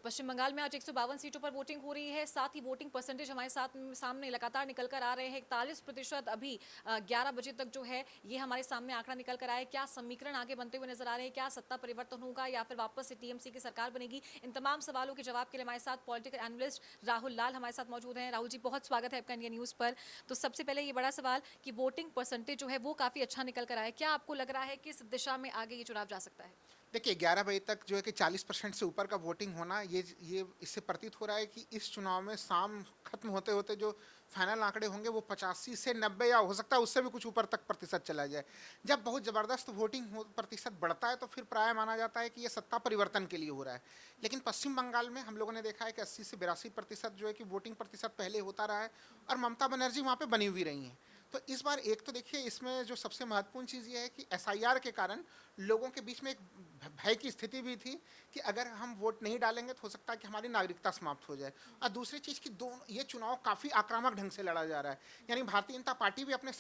पश्चिम बंगाल में आज 152 सीटों पर वोटिंग हो रही है। साथ ही वोटिंग परसेंटेज हमारे साथ सामने लगातार निकल कर आ रहे हैं। 41% अभी 11 बजे तक जो है ये हमारे सामने आंकड़ा निकल कर आया है। क्या समीकरण आगे बनते हुए नजर आ रहे हैं? क्या सत्ता परिवर्तन होगा या फिर वापस से टीएमसी की सरकार बनेगी? इन तमाम सवालों के जवाब के लिए हमारे साथ पॉलिटिकल एनालिस्ट राहुल लाल हमारे साथ मौजूद हैं। राहुल जी, बहुत स्वागत है आपका इंडिया न्यूज पर। तो सबसे पहले ये बड़ा सवाल कि वोटिंग परसेंटेज जो है वो काफी अच्छा निकल कर आया है। क्या आपको लग रहा है कि इस दिशा में आगे ये चुनाव जा सकता है? देखिए 11 बजे तक जो है कि 40% से ऊपर का वोटिंग होना ये इससे प्रतीत हो रहा है कि इस चुनाव में शाम खत्म होते होते जो फाइनल आंकड़े होंगे वो 85 से 90 या हो सकता है उससे भी कुछ ऊपर तक प्रतिशत चला जाए। जब बहुत ज़बरदस्त प्रतिशत बढ़ता है तो फिर प्राय माना जाता है कि ये सत्ता परिवर्तन के लिए हो रहा है। लेकिन पश्चिम बंगाल में हम लोगों ने देखा है कि 80 से 82% जो है कि वोटिंग प्रतिशत पहले होता रहा है और ममता बनर्जी वहाँ पर बनी हुई रही हैं। तो इस बार एक तो देखिए इसमें जो सबसे महत्वपूर्ण चीज़ ये है कि एसआईआर के कारण लोगों के बीच में एक भय की स्थिति भी थी कि अगर हम वोट नहीं डालेंगे तो हो सकता है कि हमारी नागरिकता समाप्त हो जाए। और दूसरी चीज़ कि ये चुनाव काफ़ी आक्रामक ढंग से लड़ा जा रहा है। यानी भारतीय जनता पार्टी भी अपने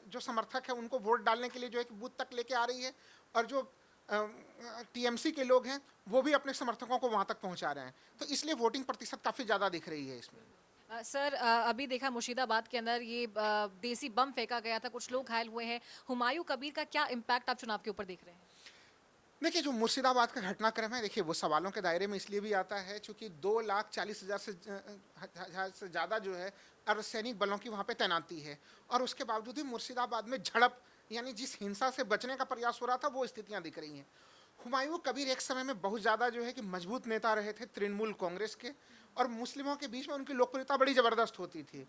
जो समर्थक है उनको वोट डालने के लिए जो है कि बूथ तक लेके आ रही है और जो टीएमसी के लोग हैं वो भी अपने समर्थकों को वहाँ तक पहुँचा रहे हैं। तो इसलिए वोटिंग प्रतिशत काफ़ी ज़्यादा दिख रही है इसमें। सर, अभी देखा मुर्शिदाबाद के अंदर ये देसी बम फेंका गया था, कुछ लोग घायल हुए हैं। हुमायूं कबीर का क्या इम्पैक्ट आप चुनाव के ऊपर देख रहे हैं? देखिए जो मुर्शिदाबाद का घटनाक्रम है देखिए वो सवालों के दायरे में इसलिए भी आता है क्योंकि 2,40,000 से ज़्यादा जो है अर्धसैनिक बलों की वहाँ पे तैनाती है और उसके बावजूद भी मुर्शिदाबाद में झड़प यानी जिस हिंसा से बचने का प्रयास हो रहा था वो स्थितियाँ दिख रही हैं। हुमायूं कबीर एक समय में बहुत ज़्यादा जो है कि मजबूत नेता रहे थे तृणमूल कांग्रेस के और मुस्लिमों के बीच में उनकी लोकप्रियता बड़ी ज़बरदस्त होती थी।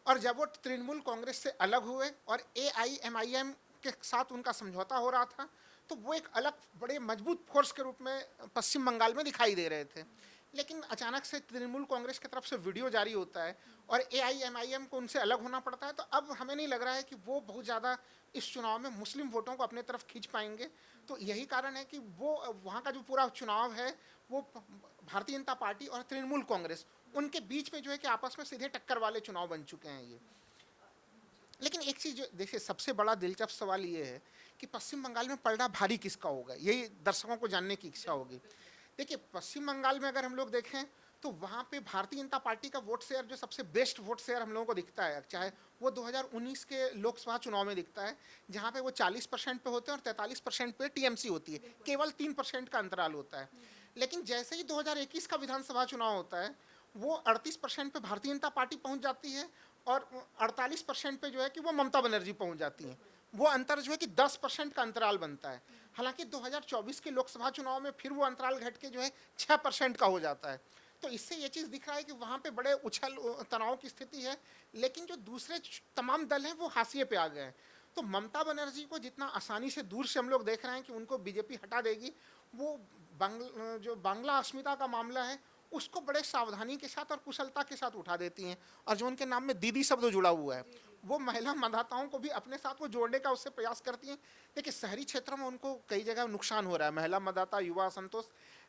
और जब वो तृणमूल कांग्रेस से अलग हुए और AIMIM के साथ उनका समझौता हो रहा था तो वो एक अलग बड़े मजबूत फोर्स के रूप में पश्चिम बंगाल में दिखाई दे रहे थे। लेकिन अचानक से तृणमूल कांग्रेस की तरफ से वीडियो जारी होता है और AIMIM को उनसे अलग होना पड़ता है तो अब हमें नहीं लग रहा है कि वो बहुत ज़्यादा इस चुनाव में मुस्लिम वोटों को अपने तरफ खींच पाएंगे। तो यही कारण है कि वो वहाँ का जो पूरा चुनाव है वो भारतीय जनता पार्टी और तृणमूल कांग्रेस उनके बीच में जो है कि आपस में सीधे टक्कर वाले चुनाव बन चुके हैं ये। लेकिन एक चीज़ जो देखिए सबसे बड़ा दिलचस्प सवाल ये है कि पश्चिम बंगाल में पलड़ा भारी किसका होगा, यही दर्शकों को जानने की इच्छा होगी। देखिए पश्चिम बंगाल में अगर हम लोग देखें तो वहाँ पे भारतीय जनता पार्टी का वोट शेयर जो सबसे बेस्ट वोट शेयर हम लोगों को दिखता है, चाहे वो 2019 के लोकसभा चुनाव में दिखता है जहाँ पे वो 40% पे होते हैं और 43% पे टीएमसी होती है, केवल 3% का अंतराल होता है। लेकिन जैसे ही 2021 का विधानसभा चुनाव होता है वो 38% पे भारतीय जनता पार्टी पहुँच जाती है और 48% पे जो है कि वो ममता बनर्जी पहुँच जाती हैं। वो अंतर जो है कि 10% का अंतराल बनता है। हालांकि 2024 के लोकसभा चुनाव में फिर वो अंतराल घट के जो है 6% का हो जाता है। तो इससे ये चीज़ दिख रहा है कि वहाँ पे बड़े उछल तनाव की स्थिति है। लेकिन जो दूसरे तमाम दल हैं वो हाशिए पे आ गए हैं। तो ममता बनर्जी को जितना आसानी से दूर से हम लोग देख रहे हैं कि उनको बीजेपी हटा देगी, वो जो बांग्ला अस्मिता का मामला है उसको बड़े सावधानी के साथ और कुशलता के साथ उठा देती हैं। और जो उनके नाम में दीदी शब्द जुड़ा हुआ है वो महिला मतदाताओं को भी अपने साथ वो जोड़ने का उससे प्रयास करती हैं। देखिए शहरी क्षेत्रों में उनको कई जगह नुकसान हो रहा है, महिला मतदाता, युवा असंतोष,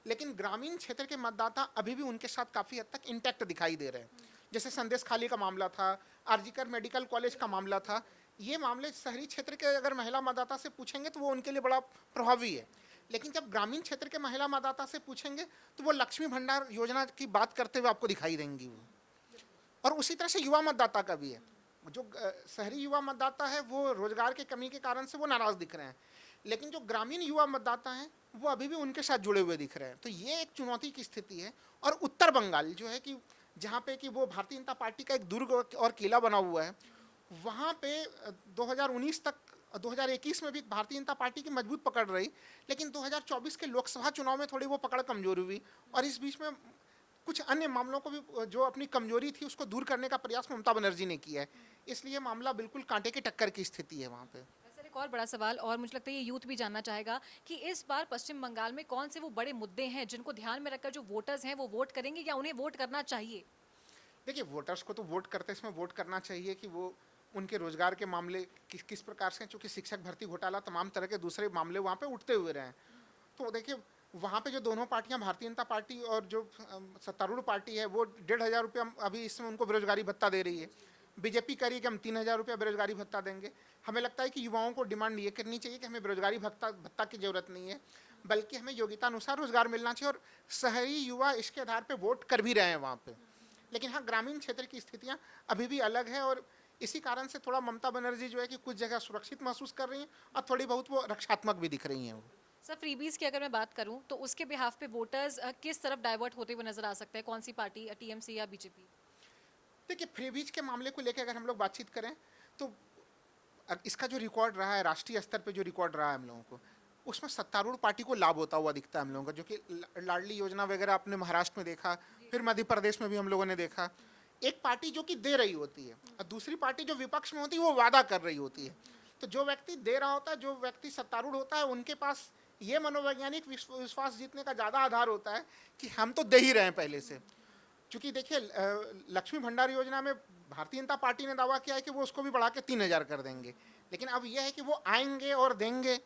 लेकिन ग्रामीण क्षेत्र के मतदाता अभी भी उनके साथ काफ़ी हद तक इंटैक्ट दिखाई दे रहे हैं। जैसे संदेश खाली का मामला था, आरजीकर मेडिकल कॉलेज का मामला था, ये मामले शहरी क्षेत्र के अगर महिला मतदाता से पूछेंगे तो वो उनके लिए बड़ा प्रभावी है। लेकिन जब ग्रामीण क्षेत्र के महिला मतदाता से पूछेंगे तो वो लक्ष्मी भंडार योजना की बात करते हुए आपको दिखाई देंगी वो। और उसी तरह से युवा मतदाता का भी है, जो शहरी युवा मतदाता है वो रोजगार की कमी के कारण से वो नाराज दिख रहे हैं, लेकिन जो ग्रामीण युवा मतदाता हैं वो अभी भी उनके साथ जुड़े हुए दिख रहे हैं। तो ये एक चुनौती की स्थिति है। और उत्तर बंगाल जो है कि जहाँ पे कि वो भारतीय जनता पार्टी का एक दुर्ग और किला बना हुआ है, वहाँ पे 2019 तक 2021 में भी भारतीय जनता पार्टी की मजबूत पकड़ रही, लेकिन 2024 के लोकसभा चुनाव में थोड़ी वो पकड़ कमजोर हुई और इस बीच में कुछ अन्य मामलों को भी जो अपनी कमजोरी थी उसको दूर करने का प्रयास ममता बनर्जी ने किया है। इसलिए मामला बिल्कुल कांटे की टक्कर की स्थिति है वहाँ पे। सर, एक और बड़ा सवाल और मुझे लगता है ये यूथ भी जानना चाहेगा कि इस बार पश्चिम बंगाल में कौन से वो बड़े मुद्दे हैं जिनको ध्यान में रखकर जो वोटर्स हैं वो वोट करेंगे या उन्हें वोट करना चाहिए? देखिए वोटर्स को तो वोट करते समय वोट करना चाहिए कि वो उनके रोजगार के मामले किस किस प्रकार से हैं, चूँकि शिक्षक भर्ती घोटाला तमाम तरह के दूसरे मामले वहाँ पे उठते हुए रहे हैं। तो देखिए वहाँ पे जो दोनों पार्टियां भारतीय जनता पार्टी और जो सत्तारूढ़ पार्टी है वो 1,500 रुपया अभी इसमें उनको बेरोजगारी भत्ता दे रही है। बीजेपी कह रही है कि हम 3,000 रुपया बेरोजगारी भत्ता देंगे। हमें लगता है कि युवाओं को डिमांड ये करनी चाहिए कि हमें बेरोजगारी भत्ता भत्ता की ज़रूरत नहीं है, बल्कि हमें योग्यता अनुसार रोजगार मिलना चाहिए, और शहरी युवा इसके आधार पे वोट कर भी रहे हैं वहाँ पे। लेकिन हाँ, ग्रामीण क्षेत्र की स्थितियाँ अभी भी अलग है, और इसी कारण से थोड़ा ममता बनर्जी जो है कि कुछ जगह सुरक्षित महसूस कर रही हैं और थोड़ी बहुत वो रक्षात्मक भी दिख रही हैं वो। सर फ्रीबीज की अगर मैं बात करूं तो उसके बिहाफ पे वोटर्स किस तरफ डाइवर्ट होते हुए नजर आ सकते हैं, कौन सी पार्टी, टीएमसी या बीजेपी? देखिए, फ्रीबीज के मामले को लेकर अगर हम लोग बातचीत करें, तो अब इसका जो रिकॉर्ड रहा है, राष्ट्रीय स्तर पे जो रिकॉर्ड रहा है हम लोगों को, उसमें सत्तारूढ़ पार्टी को लाभ होता हुआ दिखता है हम लोगों का, जो कि लाडली योजना वगैरह आपने महाराष्ट्र में देखा, फिर मध्य प्रदेश में भी हम लोगों ने देखा। एक पार्टी जो कि दे रही होती है और दूसरी पार्टी जो विपक्ष में होती है वो वादा कर रही होती है। तो जो व्यक्ति दे रहा होता है, जो व्यक्ति सत्तारूढ़ होता है, उनके पास ये मनोवैज्ञानिक विश्वास जीतने का ज़्यादा आधार होता है कि हम तो दे ही रहे हैं पहले से। क्योंकि देखिए, लक्ष्मी भंडार योजना में भारतीय जनता पार्टी ने दावा किया है कि वो उसको भी बढ़ा के 3,000 कर देंगे, लेकिन अब यह है कि वो आएंगे और देंगे।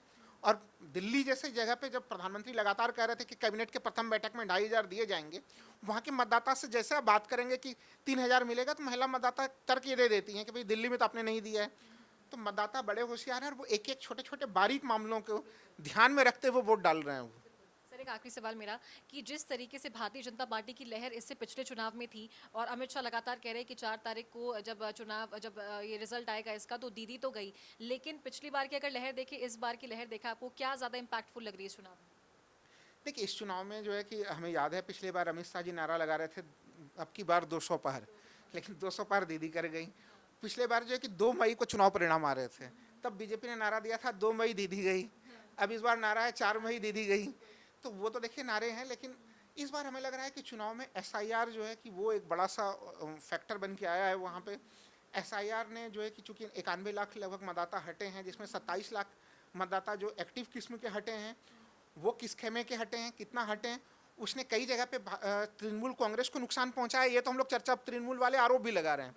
और दिल्ली जैसे जगह पे जब प्रधानमंत्री लगातार कह रहे थे कि कैबिनेट के प्रथम बैठक में 2,500 दिए जाएंगे, वहाँ के मतदाता से जैसे आप बात करेंगे कि 3,000 मिलेगा, तो महिला मतदाता तर्क ये दे देती हैं कि भाई दिल्ली में तो आपने नहीं दिया है। तो मतदाता बड़े होशियार हैं और वो एक एक छोटे छोटे बारीक मामलों को ध्यान में रखते हुए वोट डाल रहे हैं वो। सर एक आखिरी सवाल मेरा कि जिस तरीके से भारतीय जनता पार्टी की लहर इससे पिछले चुनाव में थी और अमित शाह लगातार कह रहे हैं कि 4 तारीख को जब ये रिजल्ट आएगा इसका, तो दीदी तो गई, लेकिन पिछली बार की अगर लहर देखें, इस बार की लहर देखा, आपको क्या ज़्यादा इम्पैक्टफुल लग रही है इस चुनाव में? देखिए, इस चुनाव में जो है कि हमें याद है पिछली बार अमित शाह जी नारा लगा रहे थे, अब की बार 200 पार, लेकिन 200 पार दीदी कर गई। पिछले बार जो है कि 2 मई को चुनाव परिणाम आ रहे थे, तब बीजेपी ने नारा दिया था 2 मई दीदी गई। अब इस बार नारा है 4 मई दीदी गई। तो वो तो देखिए नारे हैं, लेकिन इस बार हमें लग रहा है कि चुनाव में एसआईआर जो है कि वो एक बड़ा सा फैक्टर बन के आया है वहाँ पे। एसआईआर ने जो है कि चूंकि 91 लाख लगभग मतदाता हटे हैं, जिसमें 27 लाख मतदाता जो एक्टिव किस्म के हटे हैं, वो किस खेमे के हटे हैं, कितना हटे हैं, उसने कई जगह पे तृणमूल कांग्रेस को नुकसान पहुंचाया। ये तो हम लोग चर्चा तृणमूल वाले आरोप भी लगा रहे हैं,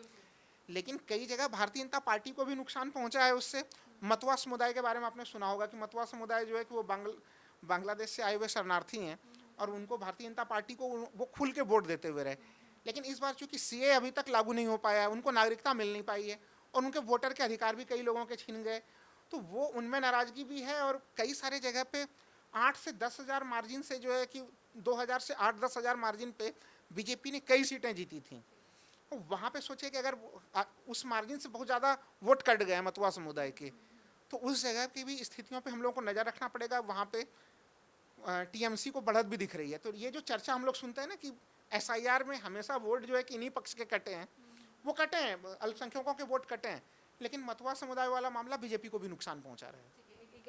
लेकिन कई जगह भारतीय जनता पार्टी को भी नुकसान पहुंचा है उससे। मतवा समुदाय के बारे में आपने सुना होगा कि मतवा समुदाय जो है कि वो बांग्लादेश से आए हुए शरणार्थी हैं, और उनको भारतीय जनता पार्टी को वो खुल के वोट देते हुए रहे। लेकिन इस बार चूंकि सीए अभी तक लागू नहीं हो पाया है, उनको नागरिकता मिल नहीं पाई है, और उनके वोटर के अधिकार भी कई लोगों के छीन गए, तो वो उनमें नाराजगी भी है। और कई सारे जगह पे 8 से 10,000 मार्जिन से जो है कि 2,000 से 8-10,000 मार्जिन पे बीजेपी ने कई सीटें जीती थी। तो वहाँ पे सोचे कि अगर उस मार्जिन से बहुत ज़्यादा वोट कट गए मतुआ समुदाय के, तो उस जगह की भी स्थितियों पे हम लोगों को नज़र रखना पड़ेगा। वहाँ पे टीएमसी को बढ़त भी दिख रही है। तो ये जो चर्चा हम लोग सुनते हैं ना कि एसआईआर में हमेशा वोट जो है कि इन्हीं पक्ष के कटे हैं, वो कटे हैं, अल्पसंख्यकों के वोट कटे हैं, लेकिन मतुआ समुदाय वाला मामला बीजेपी को भी नुकसान पहुंचा रहा है।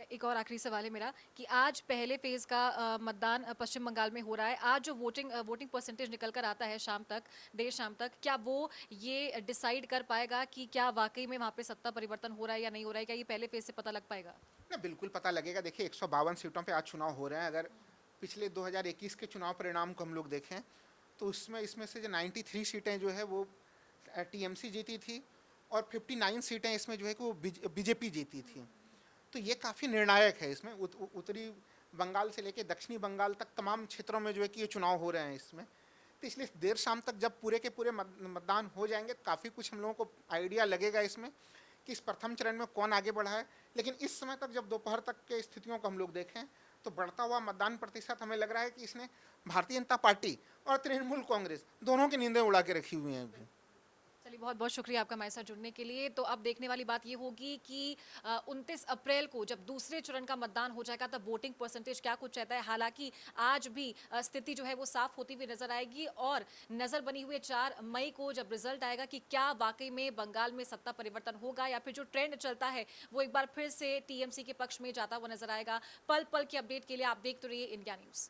एक और आखिरी सवाल है मेरा कि आज पहले फेज का मतदान पश्चिम बंगाल में हो रहा है। आज जो वोटिंग परसेंटेज निकल कर आता है शाम तक, देर शाम तक, क्या वो ये डिसाइड कर पाएगा कि क्या वाकई में वहाँ पे सत्ता परिवर्तन हो रहा है या नहीं हो रहा है? क्या ये पहले फेज से पता लग पाएगा? ना, बिल्कुल पता लगेगा। देखिए, 152 सीटों पे आज चुनाव हो रहे हैं। अगर पिछले 2021 के चुनाव परिणाम को हम लोग देखें, तो इसमें से जो 93 सीटें जो है वो टीएमसी जीती थी, और 59 सीटें इसमें जो है कि वो बीजेपी जीती थी। तो ये काफ़ी निर्णायक है। इसमें उत्तरी बंगाल से लेकर दक्षिणी बंगाल तक तमाम क्षेत्रों में जो है कि ये चुनाव हो रहे हैं इसमें। तो इसलिए देर शाम तक जब पूरे के पूरे मतदान हो जाएंगे, काफ़ी कुछ हम लोगों को आइडिया लगेगा इसमें कि इस प्रथम चरण में कौन आगे बढ़ा है। लेकिन इस समय तक जब दोपहर तक के स्थितियों को हम लोग देखें, तो बढ़ता हुआ मतदान प्रतिशत हमें लग रहा है कि इसने भारतीय जनता पार्टी और तृणमूल कांग्रेस दोनों की नींदें उड़ा के रखी हुई हैं अभी। चलिए बहुत बहुत शुक्रिया आपका हमारे साथ जुड़ने के लिए। तो अब देखने वाली बात ये होगी कि 29 अप्रैल को जब दूसरे चरण का मतदान हो जाएगा तब वोटिंग परसेंटेज क्या कुछ रहता है। हालांकि आज भी स्थिति जो है वो साफ होती हुई नजर आएगी, और नजर बनी हुई है 4 मई को जब रिजल्ट आएगा कि क्या वाकई में बंगाल में सत्ता परिवर्तन होगा या फिर जो ट्रेंड चलता है वो एक बार फिर से टीएमसी के पक्ष में जाता हुआ नजर आएगा। पल पल की अपडेट के लिए आप देखते रहिए इंडिया न्यूज।